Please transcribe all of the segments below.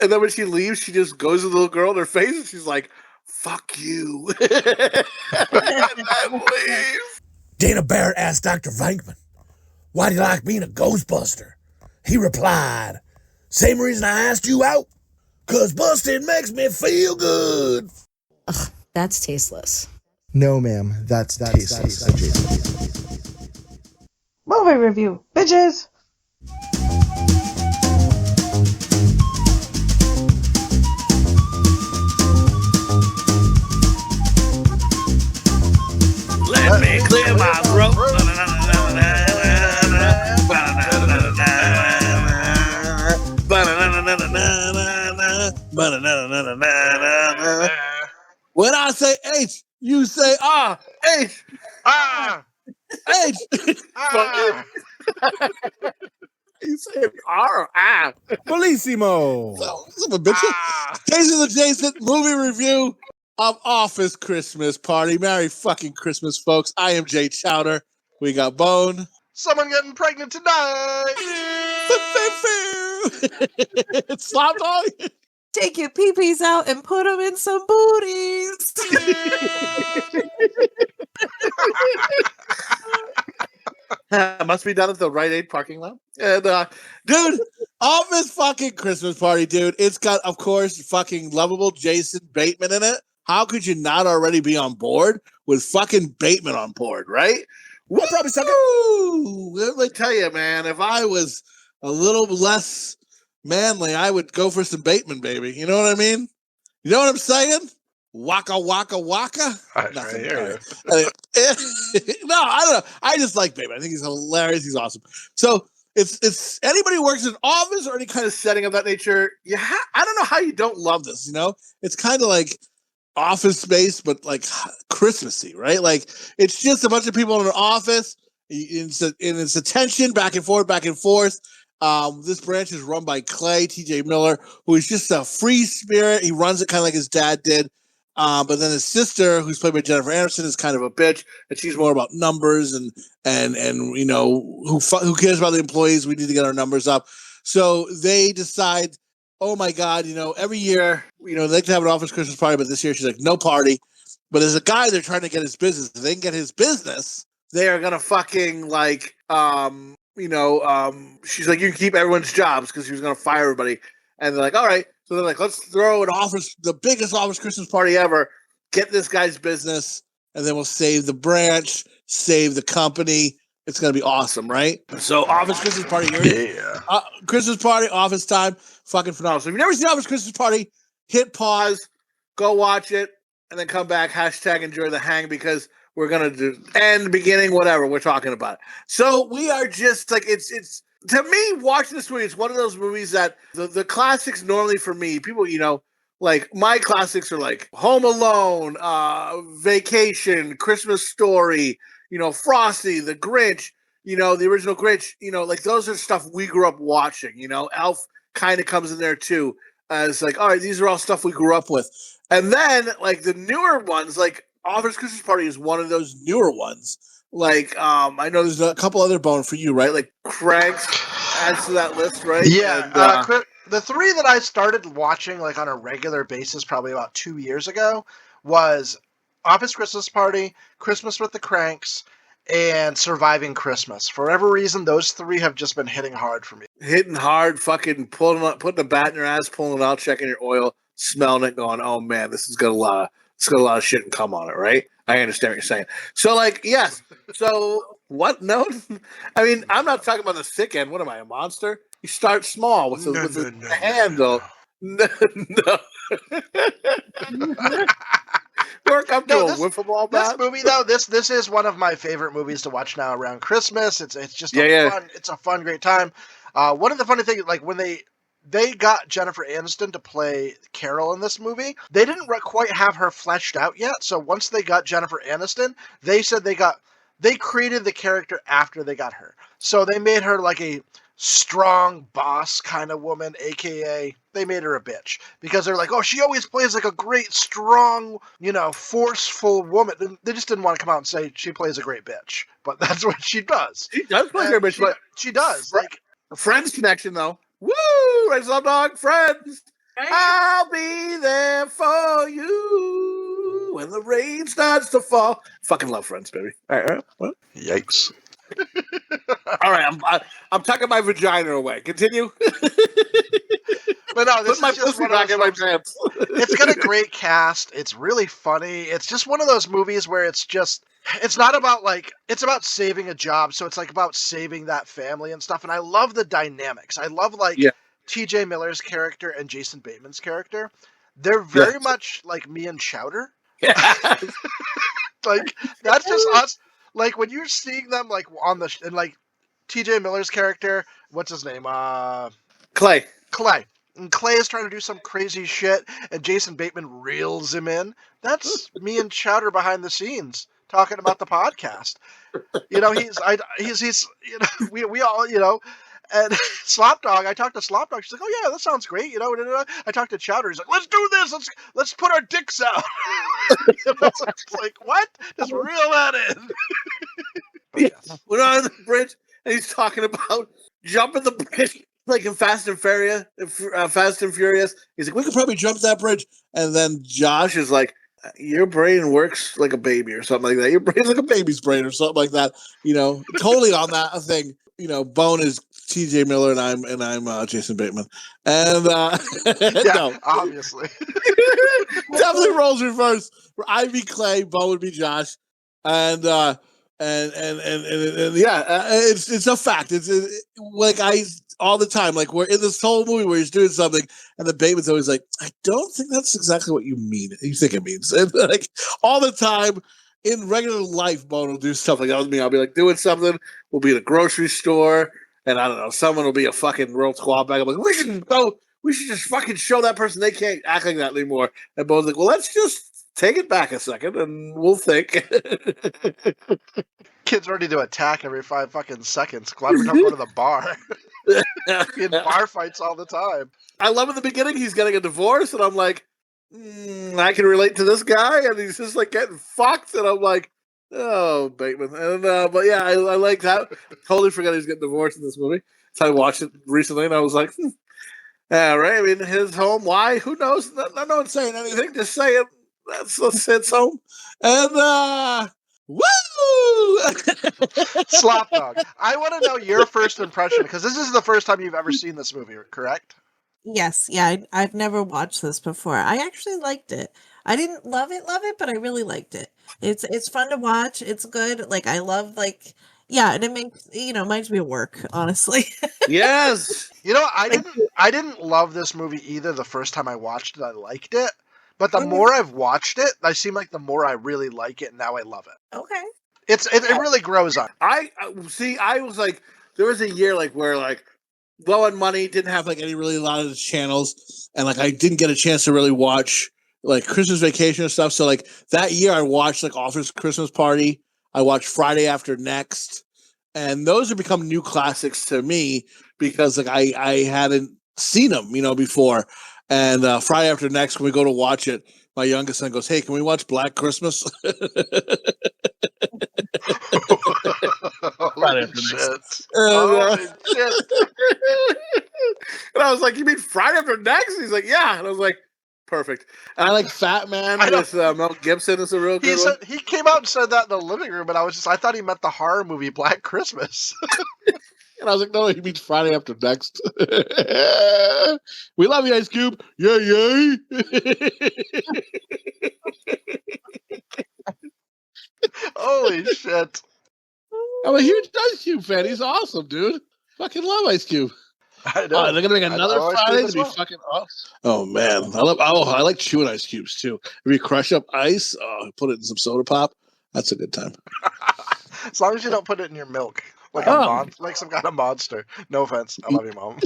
And then when she leaves, she just goes to the little girl in her face and she's like, fuck you. And then leaves. Dana Barrett asked Dr. Venkman, why do you like being a Ghostbuster? He replied, same reason I asked you out. 'Cause busting makes me feel good. Ugh, that's tasteless. No, ma'am, that's tasteless. Movie review, bitches! Let me clear my throat. When I say H, you say ah. H. Ah. H. Ah. You say R. Ah. Bellissimo. Son of a bitch. Jason Adjacent movie review of Office Christmas Party. Merry fucking Christmas, folks. I am Jay Chowder. We got Bone. Someone getting pregnant tonight. It's Slopdog. Take your pee-pees out and put them in some booties. Must be done at the Rite Aid parking lot. And, dude, Office fucking Christmas Party, dude. It's got, of course, fucking lovable Jason Bateman in it. How could you not already be on board with fucking Bateman on board, right? We'll probably suck it. Let me tell you, man, if I was a little less manly, I would go for some Bateman, baby. You know what I mean? You know what I'm saying? Waka, waka, waka. Nothing. No, I don't know. I just like Bateman. I think he's hilarious. He's awesome. So it's anybody who works in an office or any kind of setting of that nature. I don't know how you don't love this. You know, it's kind of like Office Space, but like Christmassy, right? Like it's just a bunch of people in an office. It's a tension back and forth, back and forth. This branch is run by Clay T.J. Miller, who is just a free spirit. He runs it kind of like his dad did. But then his sister, who's played by Jennifer Aniston, is kind of a bitch, and she's more about numbers and you know who cares about the employees? We need to get our numbers up. So they decide, oh my God, you know, every year, you know, they can have an office Christmas party, but this year she's like, no party. But as a guy, they're trying to get his business. If they can get his business, they are gonna fucking like she's like, you can keep everyone's jobs because she was going to fire everybody. And they're like, all right. So they're like, let's throw the biggest office Christmas party ever, get this guy's business, and then we'll save the branch, save the company. It's going to be awesome, right? So office Christmas party. Christmas party, office time, fucking phenomenal. So if you've never seen Office Christmas Party, hit pause, go watch it, and then come back, #enjoy the hang, because we're going to do end, beginning, whatever we're talking about. So we are just like, it's to me, watching this movie, it's one of those movies that the classics normally for me, people, you know, like my classics are like Home Alone, Vacation, Christmas Story, you know, Frosty, The Grinch, you know, the original Grinch, you know, like those are stuff we grew up watching, you know. Elf kind of comes in there too. As like, all right, these are all stuff we grew up with. And then like the newer ones, like Office Christmas Party is one of those newer ones. Like, I know there's a couple other Bone for you, right? Like Craig's adds to that list, right? Yeah. And, the three that I started watching like on a regular basis probably about 2 years ago was Office Christmas Party, Christmas with the Cranks, and Surviving Christmas. For whatever reason, those three have just been hitting hard for me. Hitting hard, fucking putting a bat in your ass, pulling it out, checking your oil, smelling it, going, oh man, this has got a lot of shit and cum on it, right? I understand what you're saying. So, like, yes. So, what? No? I mean, I'm not talking about the thick end. What am I, a monster? You start small with the handle. No. Work up to a wiffle ball bat. This movie, though, this is one of my favorite movies to watch now around Christmas. It's just a fun, great time. One of the funny things, like, when they got Jennifer Aniston to play Carol in this movie, they didn't quite have her fleshed out yet. So once they got Jennifer Aniston, they said they created the character after they got her. So they made her like a strong boss kind of woman, aka they made her a bitch, because they're like, oh, she always plays like a great, strong, you know, forceful woman. They just didn't want to come out and say she plays a great bitch, but that's what she does. She does play a bitch, but she does. Like Friends connection though. Woo! Right, Slopdog, Friends. I'll be there for you when the rain starts to fall. Fucking love Friends, baby. All right. What? Yikes. All right, I'm tucking my vagina away. Continue. But no, this Put my is just pussy one of back those in my films. pants. It's got a great cast. It's really funny. It's just one of those movies where it's not about it's about saving a job. So it's like about saving that family and stuff. And I love the dynamics. I love TJ Miller's character and Jason Bateman's character. They're very much like me and Chowder. Yeah. Like that's just us. Like when you're seeing them on the and TJ Miller's character, what's his name? Clay. And Clay is trying to do some crazy shit, and Jason Bateman reels him in. That's me and Chowder behind the scenes talking about the podcast. You know, he's you know, we all, you know, and Slopdog. I talked to Slopdog. She's like, "Oh yeah, that sounds great." You know, I talked to Chowder. He's like, "Let's do this. Let's put our dicks out." You know, it's like, what? Just reel that in. Yes. We're on the bridge, and he's talking about jumping the bridge. Like in Fast and Furious, he's like, we could probably jump that bridge. And then Josh is like, your brain works like a baby or something like that. Your brain's like a baby's brain or something like that. You know, totally on that thing. You know, Bone is TJ Miller and I'm Jason Bateman. And no, obviously, definitely roles reversed. I'd be Clay, Bone would be Josh, and yeah, it's a fact. It's like all the time. Like we're in this whole movie where he's doing something, and the Bateman's always like, "I don't think that's exactly what you mean. You think it means." And like all the time in regular life, Bone will do stuff like that with me. I'll be like doing something. We'll be at a grocery store, and I don't know, someone will be a fucking real squad bag. I'm like, we should go. We should just fucking show that person they can't act like that anymore. And Bone's like, well, let's just take it back a second, and we'll think. Kid's ready to attack every 5 fucking seconds. Glad we don't go to the bar. In bar fights all the time. I love in the beginning he's getting a divorce, and I'm like, I can relate to this guy, and he's just like getting fucked, and I'm like, oh, Bateman. And but yeah, I like that. Totally forgot he's getting divorced in this movie. So I watched it recently, and I was like, yeah, right. I mean, his home. Why? Who knows? No one's saying anything. Just saying that's his home, and woo! Slopdog. I want to know your first impression because this is the first time you've ever seen this movie, correct? Yes, yeah, I've never watched this before. I actually liked it. I didn't love it, but I really liked it. It's fun to watch. It's good. Like I love and it makes reminds me of work, honestly. Yes. You know, I didn't love this movie either the first time I watched it. I liked it. But the more I've watched it, I seem like the more I really like it, and now I love it. Okay. It really grows on. I was like, there was a year like where like low on money, didn't have like any really a lot of the channels, and like I didn't get a chance to really watch like Christmas Vacation and stuff. So like that year I watched like Office Christmas Party, I watched Friday After Next, and those have become new classics to me because like I hadn't seen them, before. And Friday After Next, when we go to watch it, my youngest son goes, "Hey, can we watch Black Christmas?" Holy shit. Shit. And I was like, "You mean Friday After Next?" He's like, "Yeah." And I was like, "Perfect." And I like Fat Man with Mel Gibson is a real good one. He came out and said that in the living room, and I thought he meant the horror movie Black Christmas. And I was like, no, he means Friday After Next. We love you, Ice Cube. Yay. Holy shit. I'm a huge Ice Cube fan. He's awesome, dude. Fucking love Ice Cube. I know. They're gonna make another Friday to be fucking awesome. Oh man, I like chewing ice cubes too. If you crush up ice, put it in some soda pop. That's a good time. As long as you don't put it in your milk. Like some kind of monster. No offense. I love you, Mom.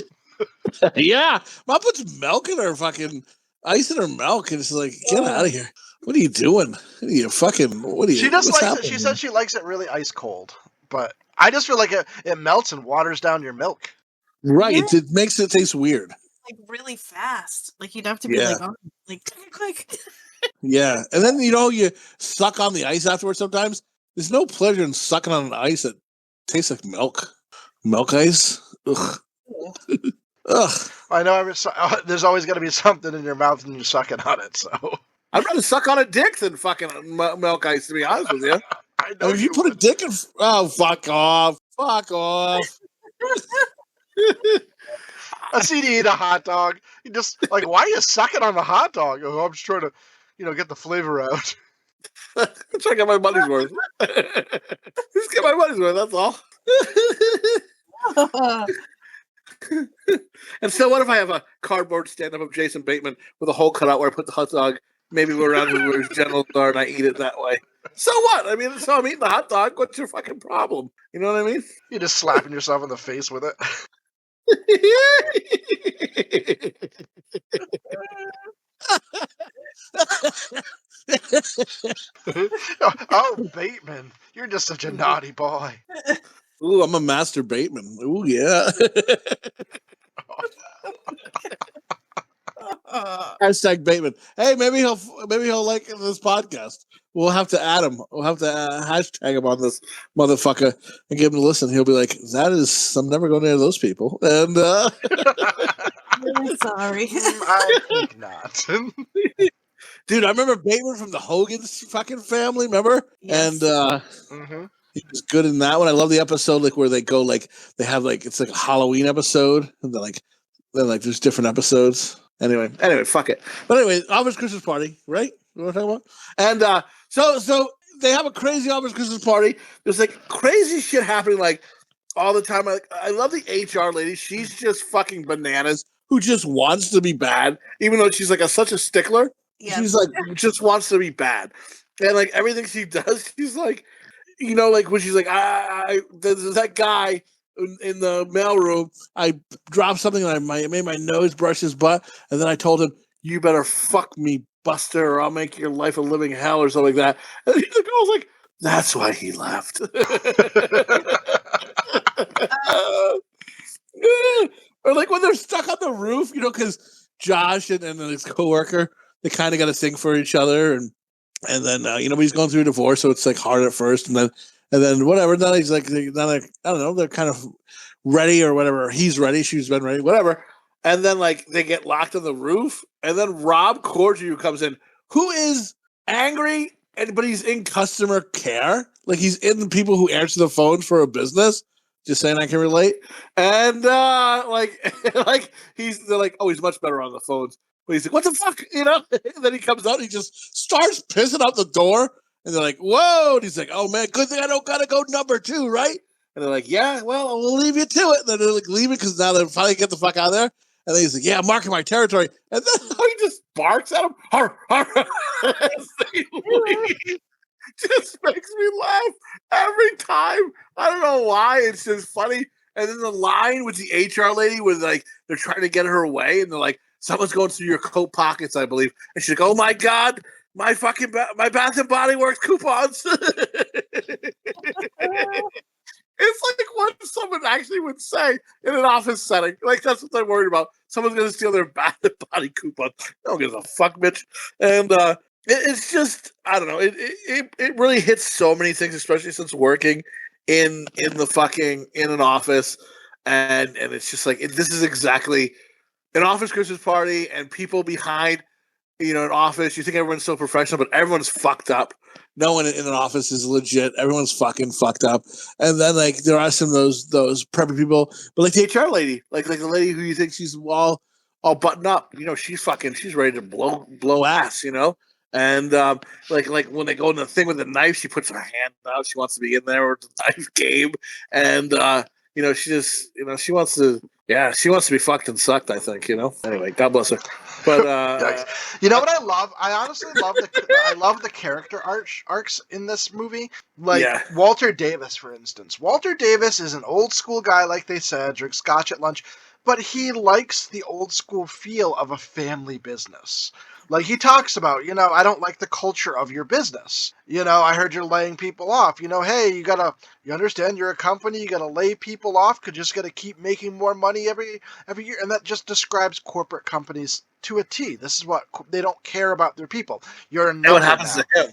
Yeah. Mom puts milk in her fucking ice in her milk, and it's like, get out of here. What are you doing? What are you? She just likes it. She says she likes it really ice cold. But I just feel like it melts and waters down your milk. Right. Yeah. It makes it taste weird. Like really fast. Like you'd have to be quick. Yeah. And then you suck on the ice afterwards sometimes. There's no pleasure in sucking on an ice that tastes like milk. Milk ice. Ugh. Ugh. I know there's always going to be something in your mouth and you're sucking on it, so. I'd rather suck on a dick than fucking milk ice, to be honest with you. I know if you put a dick in... Oh, fuck off. Fuck off. I see you eat a hot dog. You just, like, why are you sucking on the hot dog? Oh, I'm just trying to, get the flavor out. I'm trying to get my money's worth. Just get my money's worth, that's all. And so what if I have a cardboard stand-up of Jason Bateman with a hole cut out where I put the hot dog maybe around where his genitals are and I eat it that way? So what? I mean, so I'm eating the hot dog. What's your fucking problem? You know what I mean? You're just slapping yourself in the face with it. Oh, Bateman. You're just such a naughty boy. Ooh, I'm a master Bateman. Ooh, yeah. Hashtag Bateman. Hey, maybe he'll like this podcast. We'll have to add him. We'll have to hashtag him on this motherfucker and give him a listen. He'll be like, I'm never going near those people. And sorry. I think not. Dude, I remember Bateman from the Hogan's fucking family, remember? Yes. And he was good in that one. I love the episode like where they go like they have like it's like a Halloween episode and they're like there's different episodes. Anyway, fuck it. But anyway, Office Christmas Party, right? You know what I'm talking about? And so they have a crazy Office Christmas Party. There's like crazy shit happening like all the time. I love the HR lady. She's just fucking bananas. Who just wants to be bad, even though she's like such a stickler. Yes. She's like just wants to be bad, and like everything she does, she's like, like when she's like, there's that guy in the mailroom. I dropped something and I made my nose brush his butt, and then I told him, "You better fuck me, Buster, or I'll make your life a living hell," or something like that. And the girl was like, "That's why he left." Or like when they're stuck on the roof, because Josh and his coworker, they kind of got to sing for each other, and then he's going through a divorce, so it's like hard at first, and then whatever. Then he's like, I don't know, they're kind of ready or whatever. He's ready, she's been ready, whatever. And then like they get locked on the roof, and then Rob Corddry, who comes in, who is angry, but he's in customer care, like he's in the people who answer the phones for a business. Just saying, I can relate. And they're like, oh, he's much better on the phones. But he's like, what the fuck, And then he comes out, and he just starts pissing out the door, and they're like, whoa. And he's like, oh man, good thing I don't gotta go number 2, right? And they're like, yeah, well, we'll leave you to it. And then they're like, leave it because now they finally get the fuck out of there. And then he's like, yeah, I'm marking my territory. And then he just barks at him. Har, har, as they leave. Just makes me laugh every time. I don't know why. It's just funny. And then the line with the HR lady was like, they're trying to get her away, and they're like, someone's going through your coat pockets, I believe. And she's like, oh my God, my fucking my Bath and Body Works coupons. It's like what someone actually would say in an office setting. Like, that's what they're worried about. Someone's going to steal their Bath and Body coupons. No one gives a fuck, bitch. And it's just, I don't know. It really hits so many things, especially since working in an office. And it's just like, this is exactly an office Christmas party, and people behind, an office. You think everyone's so professional, but everyone's fucked up. No one in an office is legit. Everyone's fucking fucked up. And then like there are some of those preppy people, but like the HR lady, like the lady who you think she's all buttoned up, she's ready to blow ass, And like when they go in the thing with the knife, she puts her hand out. She wants to be in there with the knife game, and she just she wants to be fucked and sucked. I think Anyway, God bless her. But you know what I love? I honestly love I love the character arcs in this movie. Like Walter Davis, for instance. Walter Davis is an old school guy, like they said, drinks scotch at lunch, but he likes the old school feel of a family business. Like he talks about, I don't like the culture of your business. I heard you're laying people off. Hey, you understand you're a company, you gotta lay people off because you just gotta keep making more money every year. And that just describes corporate companies to a T. This is what they don't care about their people. You're a number.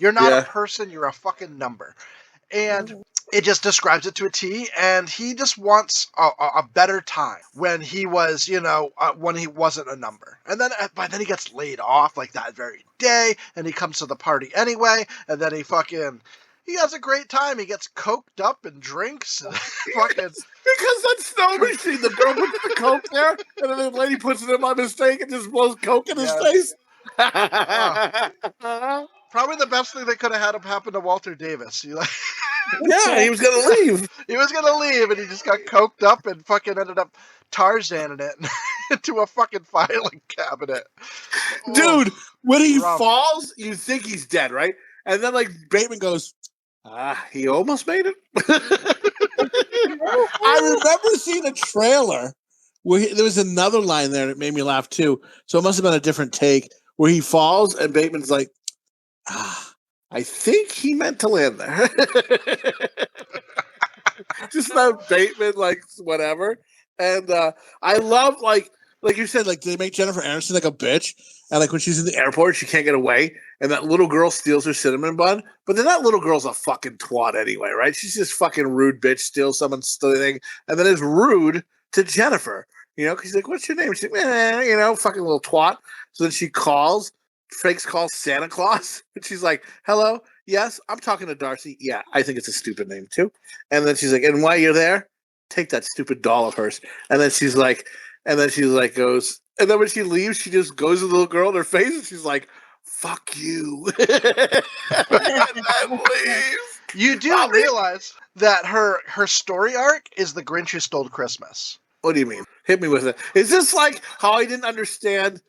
You're not a person, you're a fucking number. And it just describes it to a T, and he just wants a better time when he was, when he wasn't a number. And then, but then he gets laid off like that very day, and he comes to the party anyway, and then he has a great time. He gets coked up and drinks. And fucking because that snow machine, the girl puts the coke there, and then the lady puts it in by mistake and just blows coke in his face. Probably the best thing that could have had him happen to Walter Davis. Yeah, he was gonna leave. He was gonna leave, and he just got coked up and fucking ended up Tarzaning it into a fucking filing cabinet. Dude, when he falls, you think he's dead, right? And then like Bateman goes, he almost made it. I remember seeing a trailer where there was another line there that made me laugh too. So it must have been a different take where he falls and Bateman's like, I think he meant to land there. Just that Bateman, like whatever. And I love like you said, like they make Jennifer Aniston like a bitch, and like when she's in the airport, she can't get away, and that little girl steals her cinnamon bun. But then that little girl's a fucking twat anyway, right? She's just fucking rude bitch, steals someone's thing, and then is rude to Jennifer. Because she's like, "What's your name?" She's like, fucking little twat. So then she fakes calls Santa Claus, and she's like, "Hello, yes, I'm talking to Darcy. Yeah, I think it's a stupid name too." And then she's like, "And while you're there, take that stupid doll of hers." And then she's like, goes, and then when she leaves, she just goes to the little girl in her face, and she's like, "Fuck you," and then leaves. You do realize that her story arc is the Grinch Who Stole Christmas. What do you mean? Hit me with it. Is this like how I didn't understand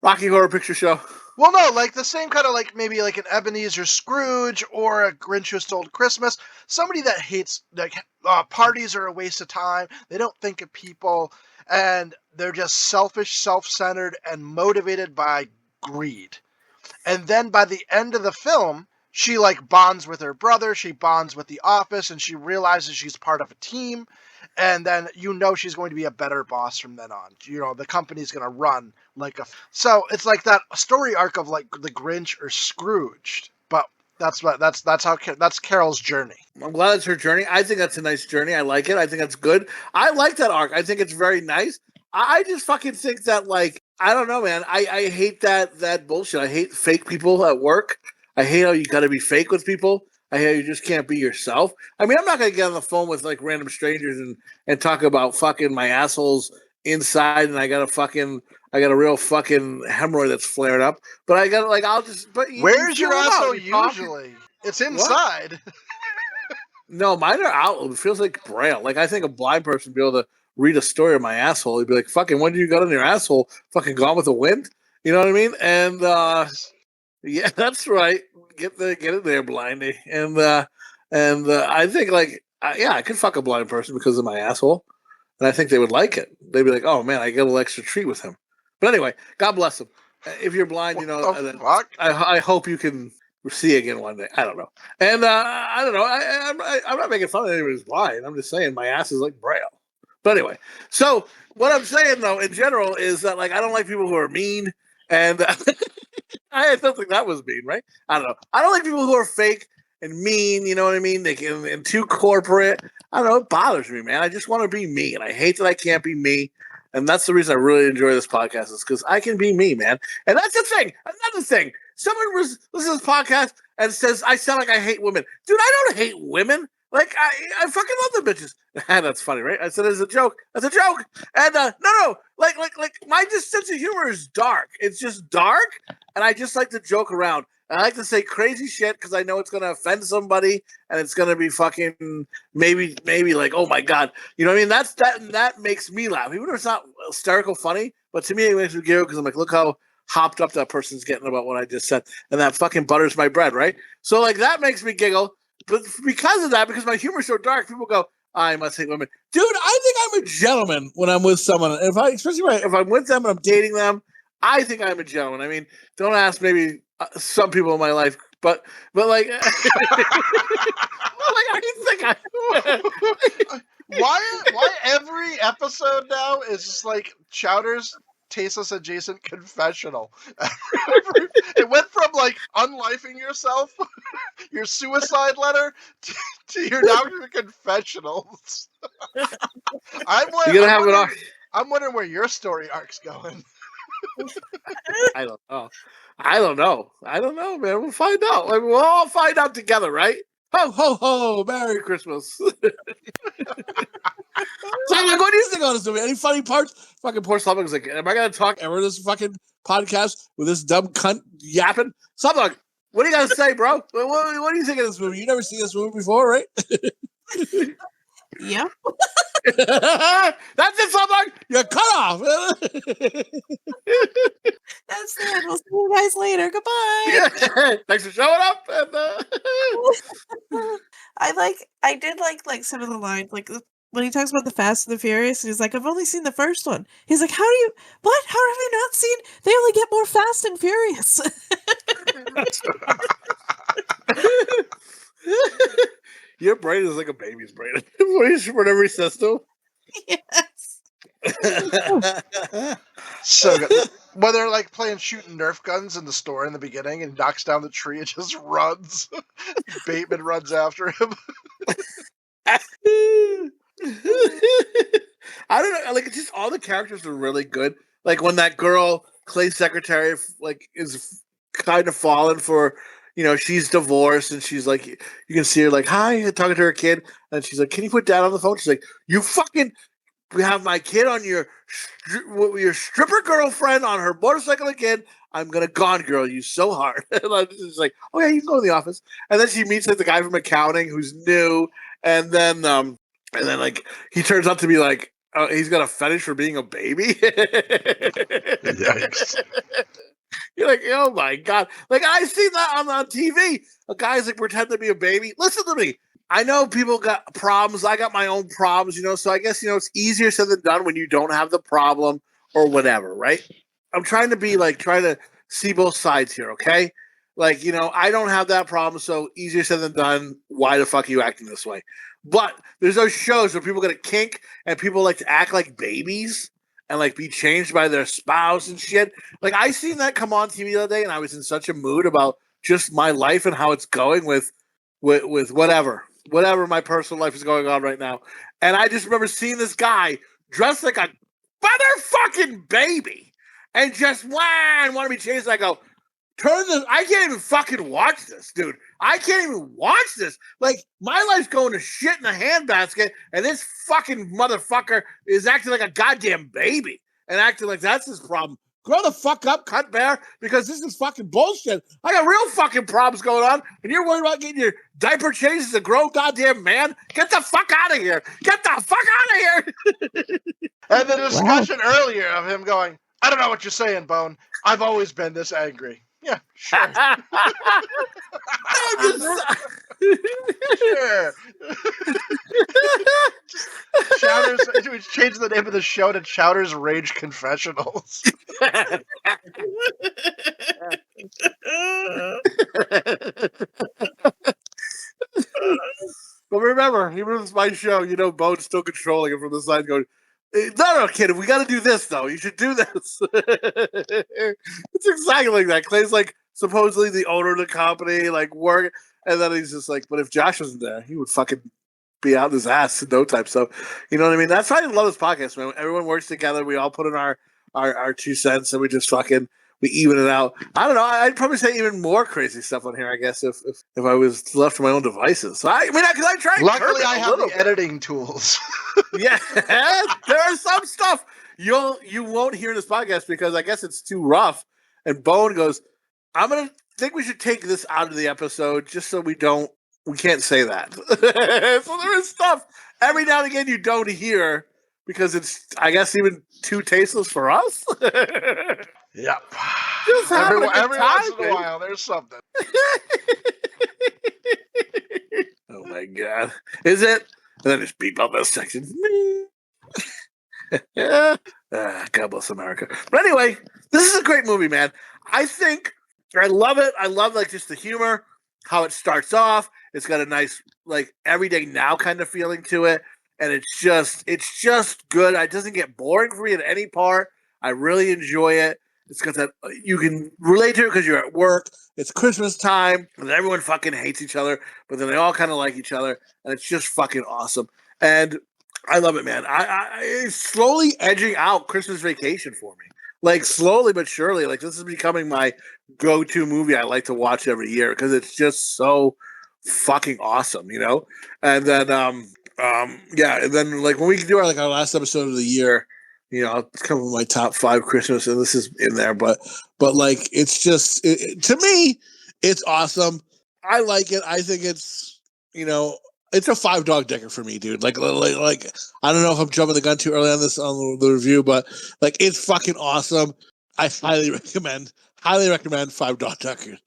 Rocky Horror Picture Show? Well, no, like the same kind of like maybe like an Ebenezer Scrooge or a Grinch Who Stole Christmas. Somebody that hates parties are a waste of time. They don't think of people, and they're just selfish, self-centered, and motivated by greed. And then by the end of the film, she like bonds with her brother. She bonds with the office, and she realizes she's part of a team. And then she's going to be a better boss from then on. The company's going to run like a... So it's like that story arc of like the Grinch or Scrooged. But that's Carol's journey. I'm glad it's her journey. I think that's a nice journey. I like it. I think that's good. I like that arc. I think it's very nice. I just fucking think that like, I don't know, man. I hate that bullshit. I hate fake people at work. I hate how you got to be fake with people. I hear you just can't be yourself. I mean, I'm not going to get on the phone with like random strangers and talk about fucking my assholes inside, and I got a real fucking hemorrhoid that's flared up. But I got where's your asshole usually? It's inside. No, mine are out. It feels like braille. Like I think a blind person would be able to read a story of my asshole. He'd be like, "Fucking, when did you got on your asshole? Fucking Gone with the Wind." You know what I mean? And yeah, that's right. Get it there, blindy. And I think I could fuck a blind person because of my asshole, and I think they would like it. They'd be like, "Oh man, I get a little extra treat with him." But anyway, God bless him. If you're blind, I hope you can see again one day. I don't know, and I don't know. I'm not making fun of anybody who's blind. I'm just saying my ass is like braille. But anyway, so what I'm saying though, in general, is that like I don't like people who are mean and. I don't think that was mean, right? I don't know. I don't like people who are fake and mean, you know what I mean? And too corporate. I don't know. It bothers me, man. I just want to be me, and I hate that I can't be me. And that's the reason I really enjoy this podcast is because I can be me, man. And that's the thing. Another thing. Someone was listening to this podcast and says, I sound like I hate women. Dude, I don't hate women. Like, I fucking love the bitches. That's funny, right? I said it's a joke. That's a joke. And no. Like my just sense of humor is dark. It's just dark, and I just like to joke around. And I like to say crazy shit because I know it's going to offend somebody, and it's going to be fucking maybe like, oh my God. You know what I mean? That makes me laugh. Even if it's not hysterical funny, but to me it makes me giggle because I'm like, look how hopped up that person's getting about what I just said. And that fucking butters my bread, right? So like that makes me giggle. But because of that, because my humor's so dark, people go, I must hate women. Dude, I think I'm a gentleman when I'm with someone. If I'm with them and I'm dating them, I think I'm a gentleman. I mean, don't ask maybe some people in my life, but like, why every episode now is just like Chowder's tasteless adjacent confessional. It went from like unlifing yourself, your suicide letter, to your now confessionals. I'm wondering where your story arc's going. I don't know. I don't know, man. We'll find out. Like, we'll all find out together, right? Ho, ho, ho. Merry Christmas. So, like, what do you think on this movie? Any funny parts? Fucking poor Slopdog's like, am I going to talk ever this fucking podcast with this dumb cunt yapping? Slopdog, what do you got to say, bro? What do you think of this movie? You never seen this movie before, right? Yep. That's it, Slopdog. You're cut off. That's it. We'll see you guys later. Goodbye. Yeah. Thanks for showing up. And, I did like some of the lines, like when he talks about the Fast and the Furious, and he's like, I've only seen the first one. He's like, how have you not seen? They only get more Fast and Furious. Your brain is like a baby's brain. Whatever he says to him. Yes. So good. When they're like playing shooting Nerf guns in the store in the beginning and knocks down the tree and just runs. Bateman runs after him. I don't know. Like, just all the characters are really good. Like when that girl, Clay's secretary, like is kind of falling for, she's divorced and she's like, you can see her like, hi, talking to her kid, and she's like, can you put Dad on the phone? She's like, you fucking have my kid on your stripper girlfriend on her motorcycle again. I'm gonna gone girl you so hard. And she's like, oh yeah, you can go to the office. And then she meets like the guy from accounting who's new, and then like he turns out to be like, he's got a fetish for being a baby. Yikes. You're like, oh my God. Like, I see that on TV. A guy's like pretend to be a baby. Listen to me. I know people got problems. I got my own problems, so I guess, it's easier said than done when you don't have the problem or whatever, right? I'm trying to see both sides here, okay? Like, I don't have that problem, so easier said than done. Why the fuck are you acting this way? But there's those shows where people get a kink and people like to act like babies and like be changed by their spouse and shit. Like, I seen that come on TV the other day, and I was in such a mood about just my life and how it's going with whatever my personal life is going on right now. And I just remember seeing this guy dressed like a motherfucking baby and just want to be changed. And I go, turn this. I can't even fucking watch this, dude. I can't even watch this. Like, my life's going to shit in the handbasket, and this fucking motherfucker is acting like a goddamn baby and acting like that's his problem. Grow the fuck up, cunt bear, because this is fucking bullshit. I got real fucking problems going on, and you're worried about getting your diaper changed as a grown goddamn man? Get the fuck out of here. Get the fuck out of here. And the discussion earlier of him going, I don't know what you're saying, Bone. I've always been this angry. Yeah, sure. Sure. Chowder's. We changed the name of the show to Chowder's Rage Confessionals. But remember, even if it's my show, Bone's still controlling it from the side, going, no, kid, we got to do this, though. You should do this. It's exactly like that. Clay's like supposedly the owner of the company, like work, and then he's just like, but if Josh wasn't there, he would fucking be out his ass in no time. So, you know what I mean? That's why I love this podcast, man. Everyone works together. We all put in our 2 cents, and we just fucking we even it out. I don't know. I'd probably say even more crazy stuff on here, I guess, if I was left to my own devices. So I try. Luckily, I have the editing tools. Yeah, there are some stuff you won't hear in this podcast because I guess it's too rough. And Bone goes, think we should take this out of the episode just so we can't say that. So there is stuff every now and again you don't hear because it's, I guess, even too tasteless for us. Yep. Just every once in a while, there's something. Oh my God. Is it? And then just beep out that section. God bless America. But anyway, this is a great movie, man. I think I love it. I love like just the humor, how it starts off. It's got a nice like everyday now kind of feeling to it, and it's just good. It doesn't get boring for me at any part. I really enjoy it. It's got that you can relate to it because you're at work. It's Christmas time, and everyone fucking hates each other, but then they all kind of like each other, and it's just fucking awesome. And I love it, man. It's slowly edging out Christmas Vacation for me. Like slowly but surely, like this is becoming my go-to movie I like to watch every year because it's just so fucking awesome, you know. And then, yeah, and then like when we do our last episode of the year, you know, it's kind of my top 5 Christmas, and this is in there, but like it's just to me, it's awesome. I like it. I think it's, you know, it's a 5 dog dicker for me, dude. Like I don't know if I'm jumping the gun too early on this on the review, but like it's fucking awesome. I highly recommend 5 dog dicker.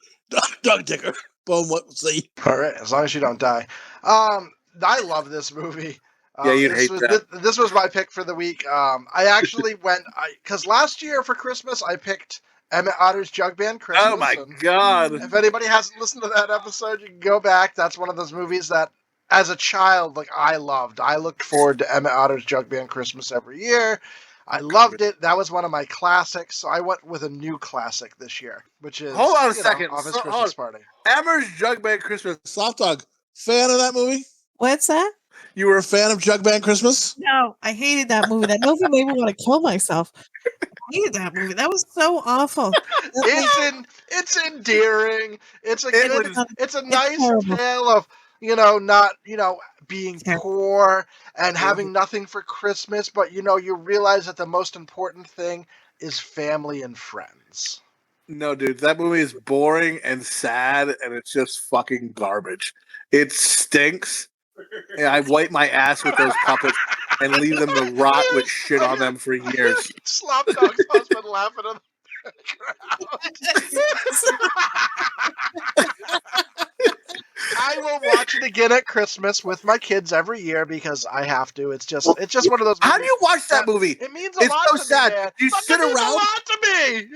Dog dicker. Boom. What? See. All right, as long as you don't die. I love this movie. Yeah, you'd hate that. This was my pick for the week. I actually went because last year for Christmas I picked Emmett Otter's Jug Band Christmas. Oh my god! If anybody hasn't listened to that episode, you can go back. That's one of those movies that, as a child, like I loved. I looked forward to Emmett Otter's Jug Band Christmas every year. I loved it. That was one of my classics. So I went with a new classic this year, which is hold on a second. Office Christmas Party. Emmer's Jug Band Christmas. Slopdog, fan of that movie? What's that? You were a fan of Jug Band Christmas? No, I hated that movie. That movie made me want to kill myself. I hated that movie. That was so awful. It's endearing. It's a nice terrible. tale of not being poor and having nothing for Christmas, but you realize that the most important thing is family and friends. No, dude, that movie is boring and sad, and it's just fucking garbage. It stinks. And I wipe my ass with those puppets and leave them to rot with shit on them for years. Slopdog's husband laughing in the background. I will watch it again at Christmas with my kids every year because I have to. It's just one of those movies. How do you watch that movie? It means a lot to me, sad. man. You sit around. It means a lot to me.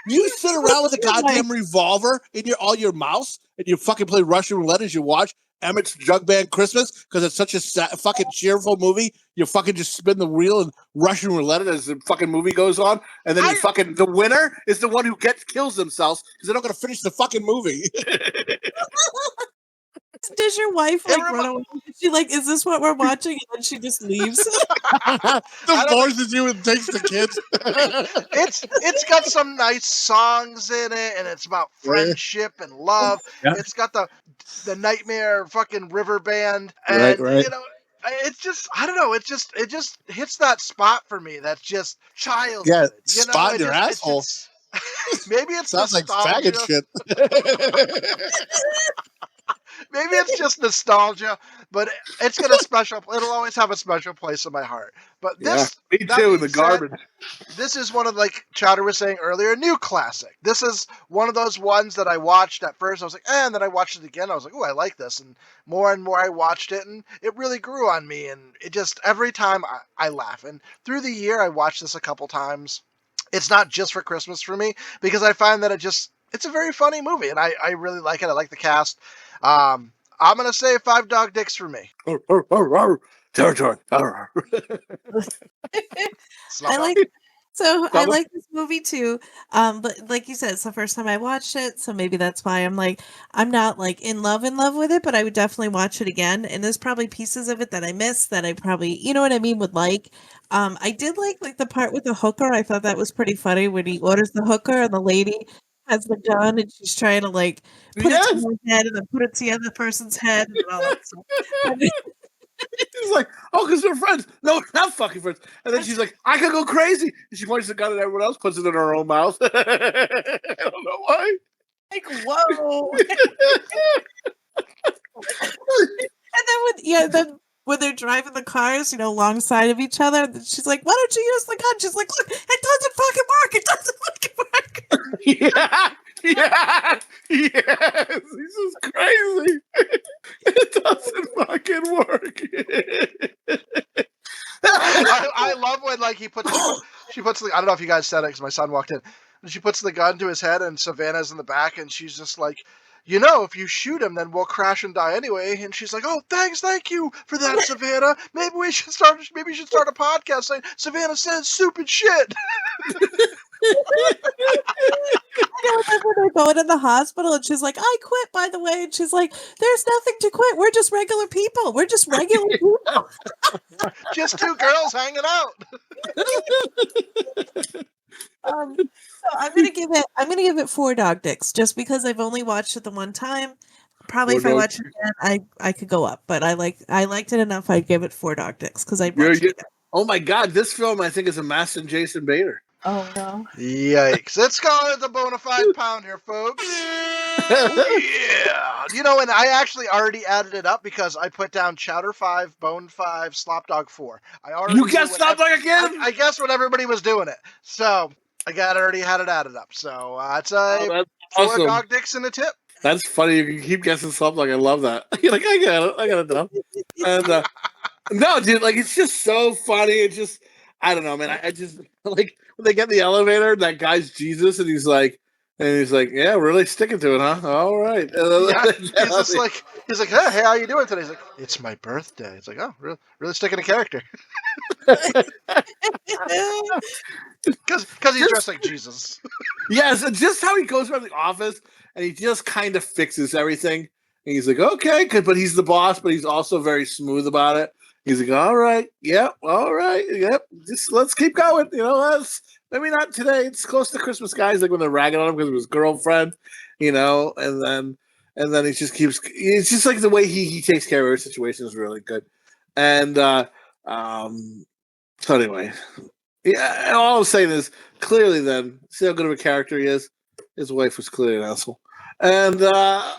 You sit around with a goddamn revolver in your mouse, and you fucking play Russian roulette as you watch Emmett's Jug Band Christmas because it's such a fucking cheerful movie. You fucking just spin the wheel and Russian roulette as the fucking movie goes on, and then the winner is the one who kills themselves because they're not going to finish the fucking movie. Does your wife run away? She is this what we're watching? And then she just leaves. Divorces you and takes the kids. It's got some nice songs in it, and it's about friendship and love. Yeah. It's got the Nightmare fucking river band, and right. It's just I don't know. It just hits that spot for me. That's just childhood. Yeah, spot in your asshole. Maybe it's sounds nostalgia. Like faggot shit. Maybe it's just nostalgia, but it'll always have a special place in my heart. But this, me too, the garbage. This is one of, like Chowder was saying earlier, a new classic. This is one of those ones that I watched at first. I was like, and then I watched it again. I was like, oh, I like this. And more I watched it, and it really grew on me. And it just, every time I laugh. And through the year, I watched this a couple times. It's not just for Christmas for me, because I find that it's a very funny movie, and I really like it. I like the cast. I'm going to say 5 dog dicks for me. Territory. I like this movie too. But like you said, it's the first time I watched it, so maybe that's why I'm not in love with it, but I would definitely watch it again. And there's probably pieces of it that I missed that I probably, you know what I mean, would like. I did like the part with the hooker. I thought that was pretty funny when he orders the hooker and the lady has the gun and she's trying to put it to her head and then put it to the other person's head and all that stuff. He's like, oh, because we're friends. No, we're not fucking friends. And then she's like, I could go crazy. And she points the gun at everyone else, puts it in her own mouth. I don't know why. Whoa. And then when they're driving the cars, alongside of each other, she's like, why don't you use the gun? She's like, look, it doesn't fucking work. It doesn't fucking work. Yes, this is crazy. It doesn't fucking work. I love when she puts I don't know if you guys said it because my son walked in, and she puts the gun to his head and Savannah's in the back and she's just like, if you shoot him, then we'll crash and die anyway. And she's like, oh, thank you for that, Savannah. Maybe we should start a podcast saying Savannah says stupid shit. When they're going to the hospital and she's like, I quit, by the way. And she's like, there's nothing to quit. We're just regular people. We're just regular people. Just two girls hanging out. So I'm gonna give it 4 dog dicks just because I've only watched it the one time. Probably if I watch it again, I could go up, but I liked it enough. I'd give it 4 dog dicks because I watched it again. Oh my god, this film I think is a master Jason Bader. Oh no! Yikes! Let's call it the bona fide pound here, folks. Yeah, you know, and I actually already added it up because I put down Chowder 5, Bone 5, Slopdog 4. I already you guessed Slopdog again. I guessed when everybody was doing it, so I already had it added up. So it's a 4 awesome. dog dicks and a tip. That's funny. You keep guessing Slopdog. I love that. You're like, I got it done. And no, dude, like it's just so funny. It's just, I don't know, man. I just like when they get in the elevator, that guy's Jesus, and he's like, yeah, really sticking to it, huh? All right. Yeah, he's like, hey, how you doing today? He's like, it's my birthday. It's like, oh, really sticking to character. Because he's dressed like Jesus. Yes, and just how he goes around the office and he just kind of fixes everything. And he's like, okay, but he's the boss, but he's also very smooth about it. He's like, all right, yep, all right, yep, just let's keep going. You know, maybe not today. It's close to Christmas, guys. Like when they're ragging on him because of his girlfriend, you know, and then he just keeps. It's just like the way he takes care of her situation is really good. And so anyway, yeah. All I'm saying is clearly, then see how good of a character he is. His wife was clearly an asshole, and I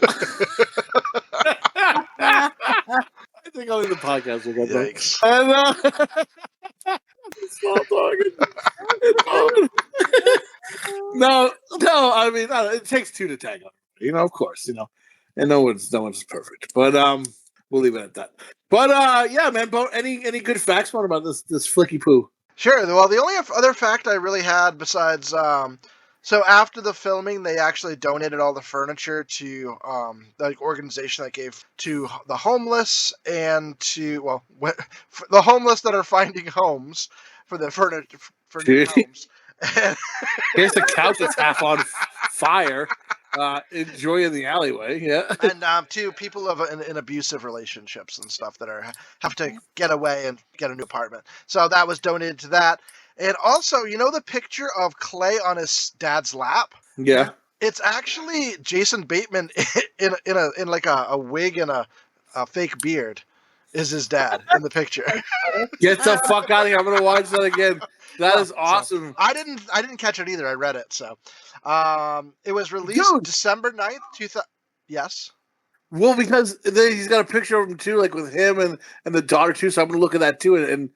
think only the podcast will get that. And no, I mean, it takes 2 to tango. You know, of course, you know, and no one's perfect, but we'll leave it at that. But yeah, man, Bo, any good facts about this flicky poo? Sure. Well, the only other fact I really had besides so after the filming, they actually donated all the furniture to the organization that gave to the homeless and to the homeless that are finding homes for the furniture for new homes. Here's the couch that's half on fire. Enjoying the alleyway, yeah. And to people in abusive relationships and stuff that have to get away and get a new apartment. So that was donated to that. And also, you know the picture of Clay on his dad's lap? Yeah. It's actually Jason Bateman in like a wig and a fake beard is his dad in the picture. Get the fuck out of here. I'm going to watch that again. That is awesome. So, I didn't catch it either. I read it. So it was released December 9th, 2000. Yes. Well, because he's got a picture of him too, like with him and the daughter too. So I'm going to look at that too and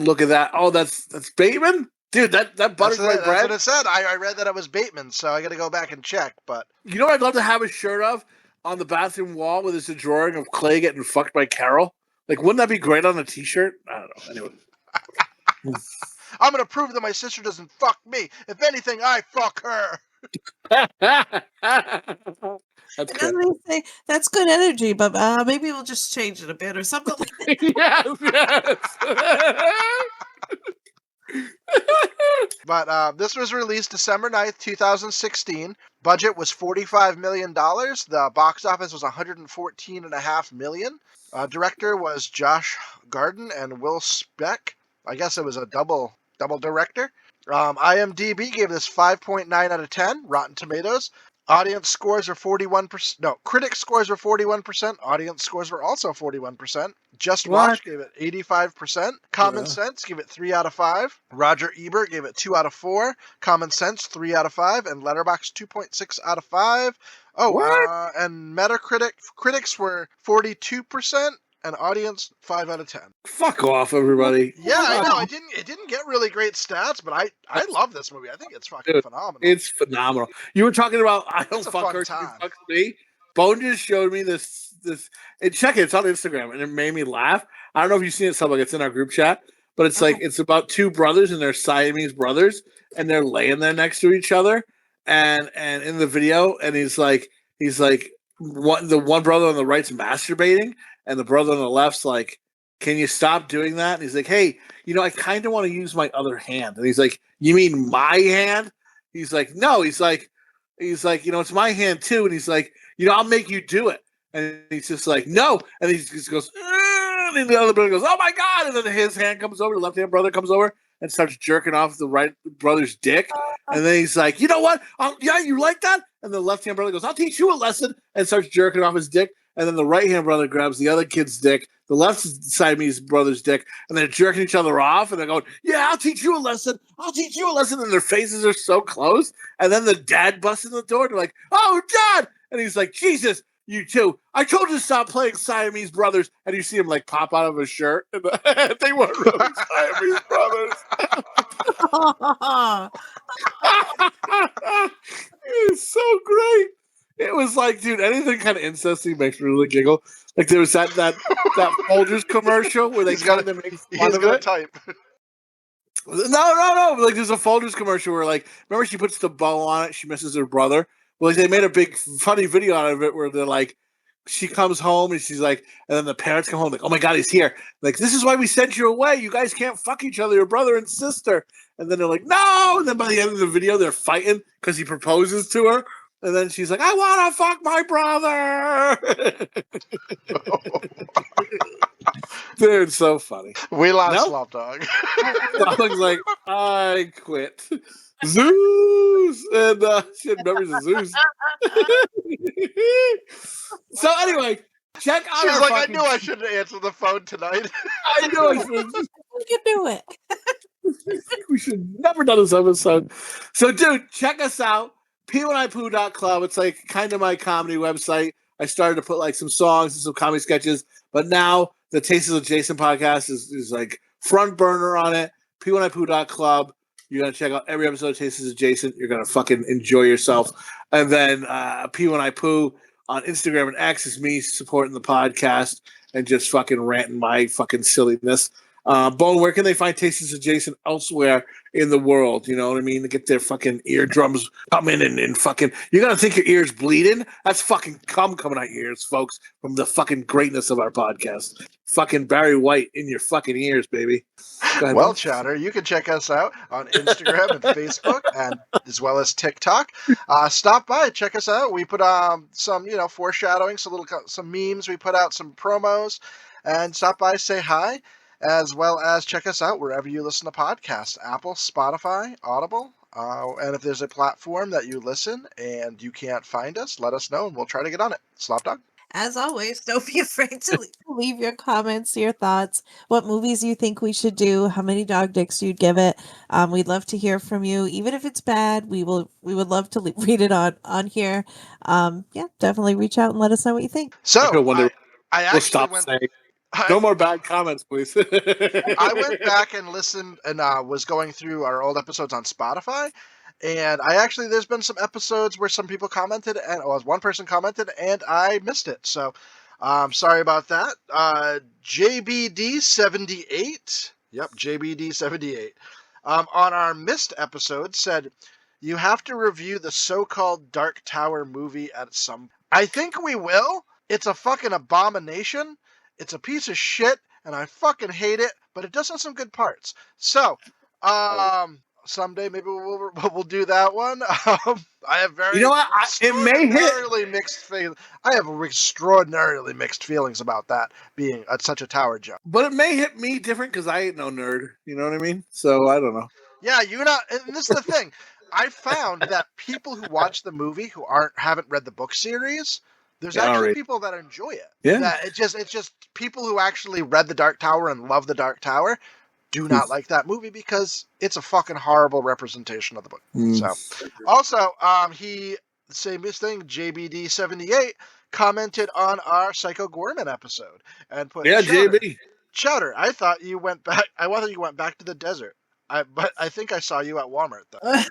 look at that. Oh, that's Bateman? Dude, that butters my bread. That's what it said. I read that it was Bateman, so I got to go back and check. But you know what I'd love to have a shirt of on the bathroom wall with a drawing of Clay getting fucked by Carol? Like, wouldn't that be great on a T-shirt? I don't know. Anyway. I'm going to prove that my sister doesn't fuck me. If anything, I fuck her. That's good. Say, that's good energy, but maybe we'll just change it a bit or something like that. Yes. But this was released December 9th, 2016. Budget was $45 million. The box office was $114.5 million. Director was Josh Garden and Will Speck. I guess it was a double director. IMDb gave this 5.9 out of 10. Rotten Tomatoes. Audience scores are 41%. No, critic scores were 41%. Audience scores were also 41%. Just Watch gave it 85%. Common Sense gave it 3 out of 5. Roger Ebert gave it 2 out of 4. Common Sense 3 out of 5, and Letterboxd 2.6 out of 5. And Metacritic critics were 42%. An audience 5 out of 10. Fuck off, everybody. Yeah, I know. It didn't get really great stats, but I love this movie. I think it's fucking phenomenal. It's phenomenal. You were talking about I don't fuck her, she fucks me. Bone just showed me this and check it, it's on Instagram and it made me laugh. I don't know if you've seen it, like it's in our group chat, but it's like it's about 2 brothers and they're Siamese brothers and they're laying there next to each other and in the video and he's like the one brother on the right's masturbating and the brother on the left's like can you stop doing that? And he's like, hey, I kind of want to use my other hand. And he's like, you mean my hand? He's like, no. He's like, it's my hand too. And he's like, I'll make you do it. And he's just like, no. And he just goes, and the other brother goes, oh my God. And then his hand comes over, the left hand brother comes over and starts jerking off the right brother's dick. And then he's like, you know what? Yeah, you like that? And the left hand brother goes, I'll teach you a lesson, and starts jerking off his dick. And then the right hand brother grabs the other kid's dick, the left Siamese brother's dick, and they're jerking each other off. And they're going, yeah, I'll teach you a lesson. I'll teach you a lesson. And their faces are so close. And then the dad busts in the door. And they're like, oh, Dad. And he's like, Jesus, you two. I told you to stop playing Siamese brothers. And you see him like pop out of his shirt. And they weren't really Siamese brothers. It's so great. It was like, dude, anything kind of incesty makes me really giggle. Like there was that Folgers commercial where they got to make fun of it. Type. No. Like there's a Folgers commercial where like, remember she puts the bow on it, she misses her brother. Well, like, they made a big funny video out of it where they're like, she comes home and she's like, and then the parents come home like, oh my God, he's here. Like, this is why we sent you away. You guys can't fuck each other, your brother and sister. And then they're like, no. And then by the end of the video, they're fighting because he proposes to her. And then she's like, I want to fuck my brother. Dude, so funny. We lost Slopdog. Slopdog's like, I quit. Zeus! And she had memories of Zeus. So anyway, check out She's our like, I knew I shouldn't answer the phone tonight. I knew I should. We can do it. We should never done this episode. So, dude, check us out. P1IPoo.club. It's like kind of my comedy website. I started to put like some songs and some comedy sketches, but now the Tasteless of Jason podcast is like front burner on it. P1IPoo.club. You're going to check out every episode of Tasteless of Jason. You're going to fucking enjoy yourself. And then P1IPoo on Instagram and X is me supporting the podcast and just fucking ranting my fucking silliness. Bone, where can they find Tasteless of Jason elsewhere in the world? You know what I mean? To get their fucking eardrums coming and fucking. You're going to think your ears bleeding? That's fucking cum coming out your ears, folks, from the fucking greatness of our podcast. Fucking Barry White in your fucking ears, baby. Well, Chowder, you can check us out on Instagram and Facebook, and as well as TikTok. Stop by, check us out. We put some, foreshadowing, some memes. We put out some promos, and stop by, say hi, as well as check us out wherever you listen to podcasts: Apple, Spotify, Audible. And if there's a platform that you listen and you can't find us, let us know, and we'll try to get on it. Slopdog? As always, don't be afraid to leave your comments, your thoughts, what movies you think we should do, how many dog dicks you'd give it. We'd love to hear from you, even if it's bad. We would love to read it on here. Definitely reach out and let us know what you think. So I actually stop saying. No more bad comments, please. I went back and listened and was going through our old episodes on Spotify. And there's been some episodes where some people commented, and one person commented, and I missed it. So, sorry about that. JBD78, JBD78, on our missed episode said, you have to review the so-called Dark Tower movie at some. I think we will. It's a fucking abomination. It's a piece of shit, and I fucking hate it. But it does have some good parts. So, someday maybe we'll do that one. I have mixed feelings. I have extraordinarily mixed feelings about that being such a tower jump. But it may hit me different because I ain't no nerd. You know what I mean? So I don't know. Yeah, you're not. And this is the thing. I found that people who watch the movie who haven't read the book series, there's actually people that enjoy it. Yeah. That it's just people who actually read the Dark Tower and love the Dark Tower do not like that movie because it's a fucking horrible representation of the book. So, also, same thing, JBD78 commented on our Psycho Gorman episode and put, JB. Chowder, I thought you went back. I thought you went back to the desert. But I think I saw you at Walmart though.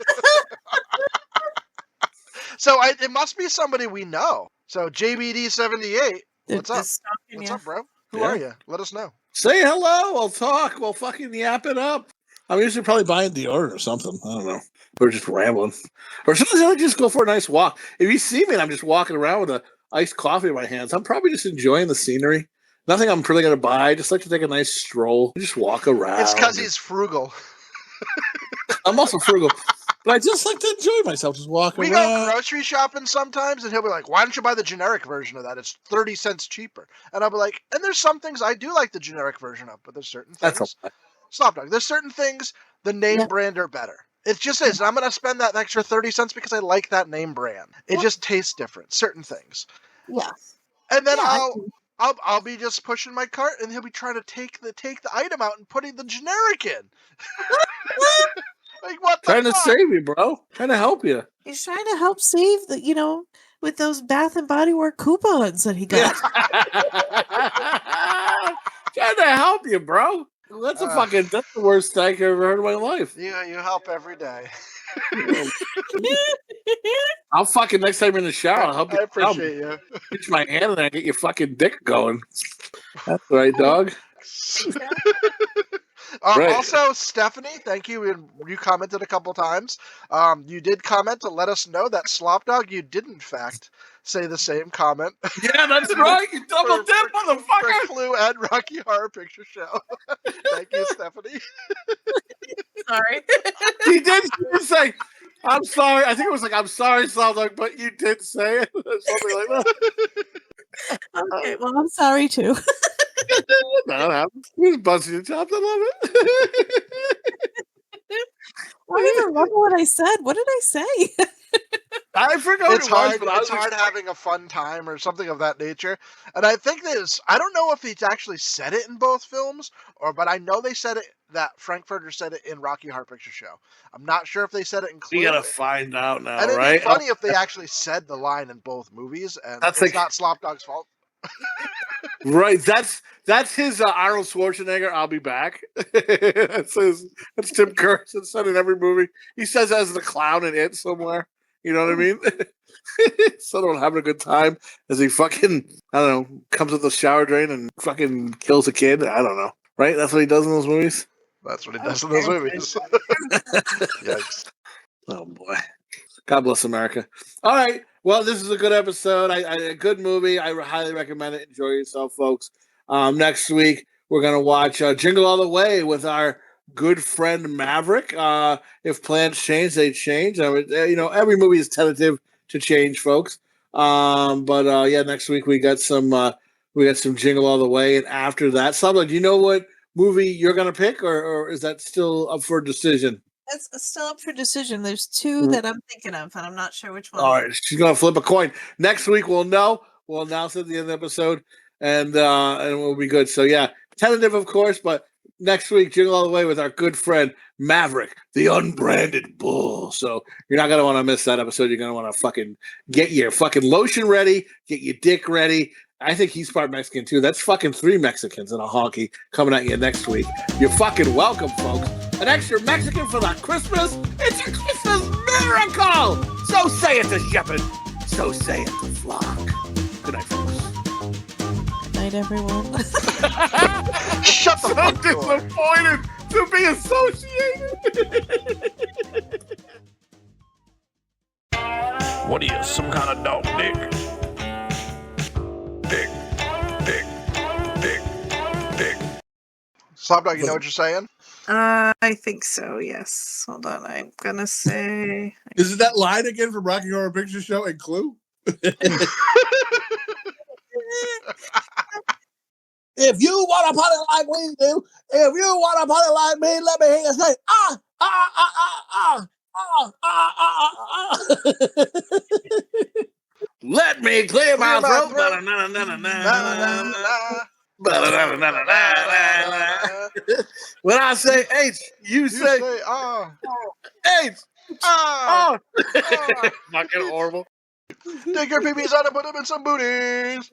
So it must be somebody we know. So JBD78, what's up? What's up, bro? Who are you? Let us know. Say hello. We'll talk. We'll fucking yap it up. I'm usually probably buying deodorant or something. I don't know. Or just rambling. Or sometimes I just go for a nice walk. If you see me and I'm just walking around with an iced coffee in my hands, I'm probably just enjoying the scenery nothing I'm really going to buy. I just like to take a nice stroll and just walk around. It's because he's frugal. I'm also frugal. But I just like to enjoy myself, just walking around. We go grocery shopping sometimes, and he'll be like, why don't you buy the generic version of that? It's 30 cents cheaper. And I'll be like, and there's some things I do like the generic version of, but there's certain things. Slopdog. There's certain things the name brand are better. It just is. And I'm going to spend that extra 30 cents because I like that name brand. It just tastes different. Certain things. Yeah. And then I'll be just pushing my cart, and he'll be trying to take the item out and putting the generic in. Like, what the Trying fuck? to save you, bro. Trying to help you. He's trying to help save the, with those Bath and Body Works coupons that he got. Trying to help you, bro. That's the worst thank you I've ever heard in my life. You help every day. I'll fucking next time you're in the shower, I'll help you. I appreciate you. Get my hand in there and get your fucking dick going. That's right, dog. Right. Also, Stephanie, thank you. You commented a couple times. You did comment to let us know that Slopdog, you did in fact say the same comment. Yeah, that's right. You double dip, motherfucker. For Clue and Rocky Horror Picture Show. Thank you, Stephanie. Sorry. He did say, I'm sorry. I think it was like, I'm sorry, Slopdog, but you did say it. Something like that. Okay, well, I'm sorry too. No, it happens. He's busting your chops. I love it. I don't even remember what I said. What did I say? I forgot it's hard. It's hard having a fun time or something of that nature. And I think I don't know if he actually said it in both films, but I know they said it, that Frankfurter said it in Rocky Horror Picture Show. I'm not sure if they said it in Clue. We gotta find out now, and it'd right? be funny if they actually said the line in both movies, and it's not Slopdog's fault. Right, that's his Arnold Schwarzenegger. I'll be back. That's Tim Curtin said in every movie. He says as the clown in It somewhere. You know what I mean? Someone having a good time as he fucking comes with the shower drain and fucking kills a kid. I don't know. Right? That's what he does in those movies. That's what he does in those movies. Yikes! Oh boy. God bless America. All right. Well, this is a good episode. A good movie. I highly recommend it. Enjoy yourself, folks. Next week, we're going to watch Jingle All the Way with our good friend Maverick. If plans change, they change. Every movie is tentative to change, folks. Next week we got some Jingle All the Way, and after that, Slopdog, do you know what movie you're going to pick, or is that still up for decision? It's still up for decision. There's two that I'm thinking of, and I'm not sure which one. All right, she's gonna flip a coin. Next week we'll know. We'll announce it at the end of the episode, and we'll be good. So yeah, tentative, of course, but next week, Jingle All the Way with our good friend Maverick, the unbranded bull. So you're not gonna want to miss that episode. You're gonna want to fucking get your fucking lotion ready, get your dick ready. I think he's part Mexican too. That's fucking 3 Mexicans and a honky coming at you next week. You're fucking welcome, folks. An extra Mexican for that Christmas. It's a Christmas miracle. So say it to Shepherd. So say it to Flock. Good night, folks. Good night, everyone. Shut the fuck door. So disappointed to be associated. What are you, some kind of dog dick? Dick. Slopdog, you know what you're saying? I think so, yes. Hold on, I'm gonna say... Is it that line again from Rocky Horror Picture Show and Clue? If you want a party like we do, if you want a party like me, let me hear you say, ah, ah, ah, ah, ah, ah, ah, ah, ah. Let me clear my throat. When I say H, you say ah. H. Ah. Fucking horrible. Take your peepees out and put them in some booties.